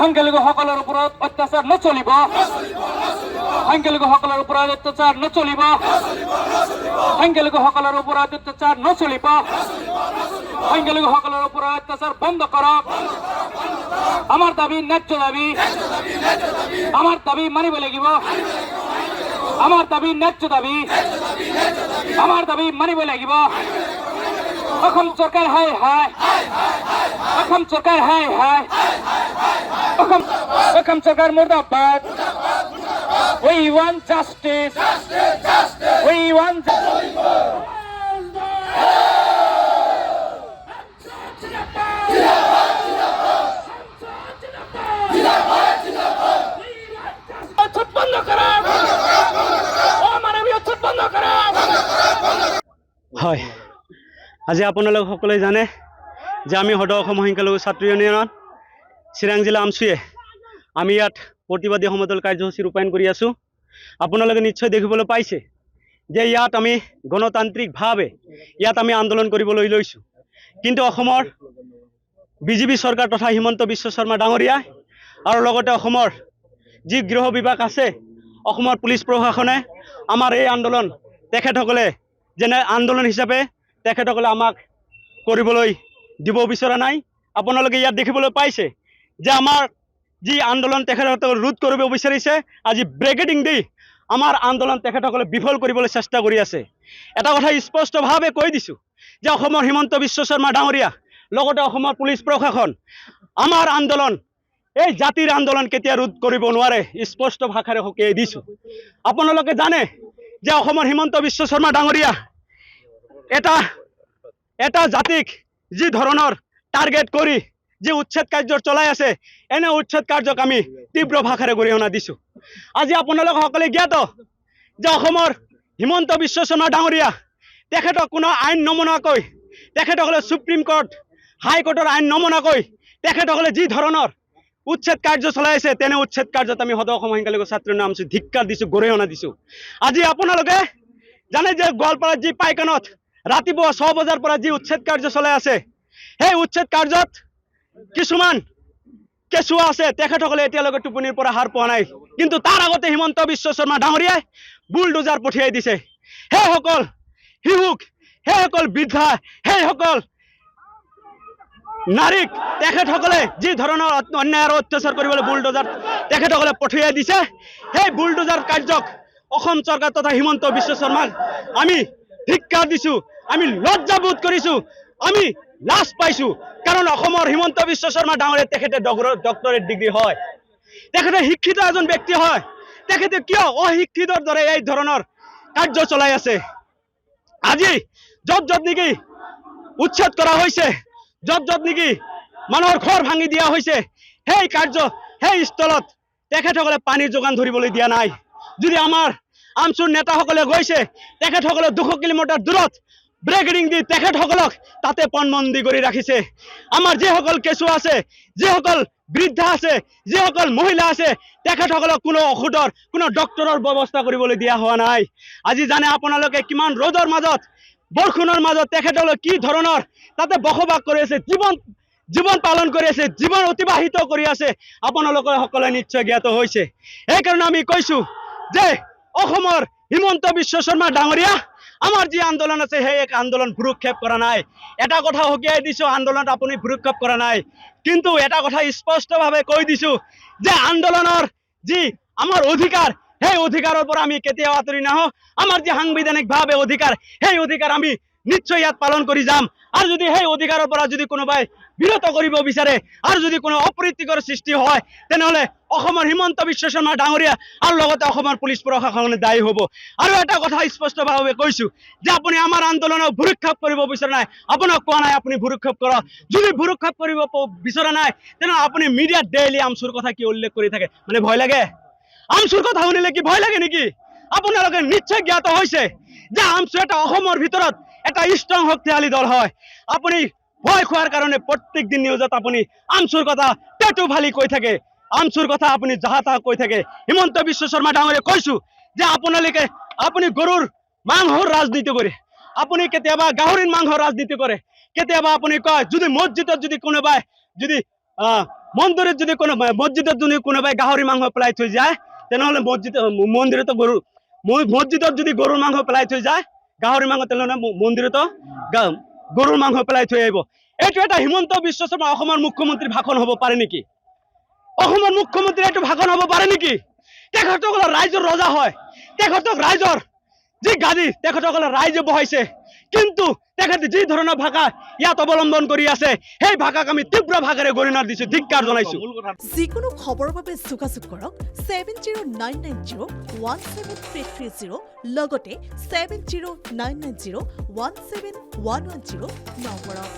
সংখ্যালঘুসকলৰ ওপৰত অত্যাচাৰ নচলিব সংখ্যালঘুসকলৰ ওপৰত অত্যাচাৰ নচলিব সংখ্যালঘুসকলৰ ওপৰত অত্যাচাৰ নচলিব সংখ্যালঘুসকলৰ ওপৰত অত্যাচাৰ বন্ধ কৰক আমাৰ দাবী ন্যায্য দাবী আমাৰ দাবী মানিব লাগিব আমাৰ দাবী ন্যায্য দাবী আমাৰ দাবী মানিব লাগিব অসম চৰকাৰ হাই হাই অসম চৰকাৰ হাই হাই অসম চৰকাৰ মুৰ্দাবাদ we want justice we want হয় আজি আপোনালোক সকলোৱে জানে যে আমি সদৌ অসম সংখ্যালঘু ছাত্ৰ ইউনিয়নত চিৰাং জিলা আমচুৱে আমি ইয়াত প্ৰতিবাদী সমদল কাৰ্যসূচী ৰূপায়ণ কৰি আছোঁ। আপোনালোকে নিশ্চয় দেখিবলৈ পাইছে যে ইয়াত আমি গণতান্ত্ৰিকভাৱে ইয়াত আমি আন্দোলন কৰিবলৈ লৈছোঁ, কিন্তু অসমৰ বিজেপি চৰকাৰ তথা হিমন্ত বিশ্ব শৰ্মা ডাঙৰীয়া আৰু লগতে অসমৰ যি গৃহ বিভাগ আছে অসমৰ পুলিচ প্ৰশাসনে আমাৰ এই আন্দোলন তেখেতসকলে যেনে আন্দোলন হিচাপে তেখেতসকলে আমাক কৰিবলৈ দিব বিচৰা নাই। আপোনালোকে ইয়াত দেখিবলৈ পাইছে যে আমাৰ যি আন্দোলন তেখেতসকলে ৰোধ কৰিব বিচাৰিছে, আজি ব্ৰেকেটিং দি আমাৰ আন্দোলন তেখেতসকলে বিফল কৰিবলৈ চেষ্টা কৰি আছে। এটা কথা স্পষ্টভাৱে কৈ দিছোঁ যে অসমৰ হিমন্ত বিশ্ব শৰ্মা ডাঙৰীয়া লগতে অসমৰ পুলিচ প্ৰশাসন আমাৰ আন্দোলন এই জাতিৰ আন্দোলন কেতিয়া ৰোধ কৰিব নোৱাৰে স্পষ্ট ভাষাৰে সকীয়াই দিছোঁ। আপোনালোকে জানে যে অসমৰ হিমন্ত বিশ্ব শৰ্মা ডাঙৰীয়া এটা জাতিক যি ধৰণৰ টাৰ্গেট কৰি যি উচ্ছেদ কাৰ্য চলাই আছে এনে উচ্ছেদ কাৰ্যক আমি তীব্ৰ ভাষাৰে গৰিহণা দিছোঁ। আজি আপোনালোক সকলে জ্ঞাত যে অসমৰ হিমন্ত বিশ্ব শৰ্মা ডাঙৰীয়া তেখেতক কোনো আইন নমনাকৈ তেখেতসকলে সুপ্ৰিম কোৰ্ট হাইকোৰ্টৰ আইন নমনাকৈ তেখেতসকলে যি ধৰণৰ উচ্ছেদ কাৰ্য চলাই আছে তেনে উচ্ছেদ কাৰ্যত আমি সদৌ অসম সংখ্যালঘু ছাত্ৰ নাম ধিক্কাৰ দিছোঁ, গৰিহণা দিছোঁ। আজি আপোনালোকে জানে যে গোৱালপাৰাত যি পাইকানত ৰাতিপুৱা 6 বজাৰ পৰা যি উচ্ছেদ কাৰ্য চলাই আছে সেই উচ্ছেদ কাৰ্যত কিছুমান কেঁচুৱা আছে তেখেতসকলে এতিয়ালৈকে টোপনিৰ পৰা হাৰ পোৱা নাই, কিন্তু তাৰ আগতে হিমন্ত বিশ্ব শৰ্মা ডাঙৰীয়াই বুলডোজাৰ পঠিয়াই দিছে। সেইসকল শিশুক সেইসকল বৃদ্ধা সেইসকল নাৰীক তেখেতসকলে যি ধৰণৰ অন্যায় আৰু অত্যাচাৰ কৰিবলৈ বুলডোজাৰ তেখেতসকলে পঠিয়াই দিছে। সেই বুলডোজাৰ কাৰ্যক অসম চৰকাৰ তথা হিমন্ত বিশ্ব শৰ্মাক আমি ধিক্কাৰ দিছোঁ, আমি লজ্জাবোধ কৰিছোঁ, আমি লাজ পাইছোঁ। কাৰণ অসমৰ হিমন্ত বিশ্ব শৰ্মা ডাঙৰীয়া তেখেতে ডক্টৰেট ডিগ্ৰী হয়, তেখেতে শিক্ষিত এজন ব্যক্তি হয়, তেখেতে কিয় অশিক্ষিতৰ দৰে এই ধৰণৰ কাৰ্য চলাই আছে? আজি য'ত নেকি উচ্ছেদ কৰা হৈছে, য'ত নেকি মানুহৰ ঘৰ ভাঙি দিয়া হৈছে সেই কাৰ্য সেই স্থলত তেখেতসকলে পানীৰ যোগান ধৰিবলৈ দিয়া নাই। যদি আমাৰ আমচুৰ নেতাসকলে গৈছে তেখেতসকলে 200 কিলোমিটাৰ দূৰত ব্ৰেকেটিং দি তেখেতসকলক তাতে পণবন্দী কৰি ৰাখিছে। আমাৰ যিসকল কেঁচুৱা আছে, যিসকল বৃদ্ধা আছে, যিসকল মহিলা আছে তেখেতসকলক কোনো ঔষধৰ কোনো ডক্টৰৰ ব্যৱস্থা কৰিবলৈ দিয়া হোৱা নাই। আজি জানে আপোনালোকে কিমান ৰ'দৰ মাজত বৰষুণৰ মাজত তেখেতসকলে কি ধৰণৰ তাতে বসবাস কৰি আছে, জীৱন পালন কৰি আছে, জীৱন অতিবাহিত কৰি আছে, আপোনালোকে সকলোৱে নিশ্চয় জ্ঞাত হৈছে। সেইকাৰণে আমি কৈছোঁ যে অসমৰ হিমন্ত বিশ্ব শৰ্মা ডাঙৰীয়া আমাৰ যি আন্দোলন আছে সেই এক আন্দোলন ভ্ৰূক্ষেপ কৰা নাই। এটা কথা সকীয়াই দিছোঁ, আন্দোলনত আপুনি ভ্ৰূক্ষেপ কৰা নাই, কিন্তু এটা কথা স্পষ্টভাৱে কৈ দিছোঁ যে আন্দোলনৰ যি আমাৰ অধিকাৰ সেই অধিকাৰৰ পৰা আমি কেতিয়াও আঁতৰি নাহোঁ। আমাৰ যি সাংবিধানিকভাৱে অধিকাৰ সেই অধিকাৰ আমি নিশ্চয় ইয়াত পালন কৰি যাম। আৰু যদি সেই অধিকাৰৰ পৰা যদি কোনোবাই বিৰত কৰিব বিচাৰে আৰু যদি কোনো অপ্ৰীতিকৰ সৃষ্টি হয় তেনেহ'লে অসমৰ হিমন্ত বিশ্ব শৰ্মা ডাঙৰীয়া আৰু লগতে অসমৰ পুলিচ প্ৰশাসনে দায়ী হ'ব। আৰু এটা কথা স্পষ্টভাৱে কৈছোঁ যে আপুনি আমাৰ আন্দোলনক ভ্ৰূক্ষেপ কৰিব বিচৰা নাই, আপোনাক কোৱা নাই আপুনি ভ্ৰূক্ষেপ কৰক। যদি ভ্ৰূক্ষেপ কৰিব বিচৰা নাই তেনেহ'লে আপুনি মিডিয়াত ডেইলি আমচুৰ কথা কি উল্লেখ কৰি থাকে, মানে ভয় লাগে? আমচুৰ কথা শুনিলে কি ভয় লাগে নেকি? আপোনালোকে নিশ্চয় জ্ঞাত হৈছে যে আমচু এটা অসমৰ ভিতৰত এটা ষ্ট্ৰং শক্তিশালী দল হয়। আপুনি ভয় খোৱাৰ কাৰণে প্ৰত্যেক দিন নিউজত আপুনি আমচুৰ কথা টেটু ফালি কৈ থাকে, আমচুৰ কথা আপুনি যাহা তাহা কৈ থাকে। হিমন্ত বিশ্ব শৰ্মা ডাঙৰীয়া কৈছোঁ যে আপুনি গৰুৰ মাংসৰ ৰাজনীতি কৰে, আপুনি কেতিয়াবা গাহৰিৰ মাংসৰ ৰাজনীতি কৰে, কেতিয়াবা আপুনি কয় যদি মছজিদত যদি কোনোবাই যদি মন্দিৰত যদি কোনো মছজিদত যদি কোনোবাই গাহৰি মাংস পেলাই থৈ যায় তেনেহ'লে মন্দিৰতো মছজিদত যদি গৰুৰ মাংস পেলাই থৈ যায় গাহৰি মাংস তেনেহ'লে মন্দিৰতো গৰুৰ মাংস পেলাই থৈ আহিব। এইটো এটা হিমন্ত বিশ্ব শৰ্মা অসমৰ মুখ্যমন্ত্ৰীৰ ভাষণ হ'ব পাৰে নেকি? অসমৰ মুখ্যমন্ত্ৰী এইটো ভাষণ হ'ব পাৰে নেকি? তেখেতসকলৰ ৰাইজৰ ৰজা হয়, তেখেতক ৰাইজৰ যি গাদী তেখেতসকলে ৰাইজে বহাইছে, কিন্তু তেখেতে যি ধৰণৰ ভাষা ইয়াত অৱলম্বন কৰি আছে সেই ভাষাক আমি তীব্ৰ ভাষাৰে গৰিহণা দিছোঁ, ধিক্কাৰ জনাইছোঁ। যিকোনো খবৰৰ বাবে যোগাযোগ কৰক 7099017330 লগতে 7099017110 নম্বৰত।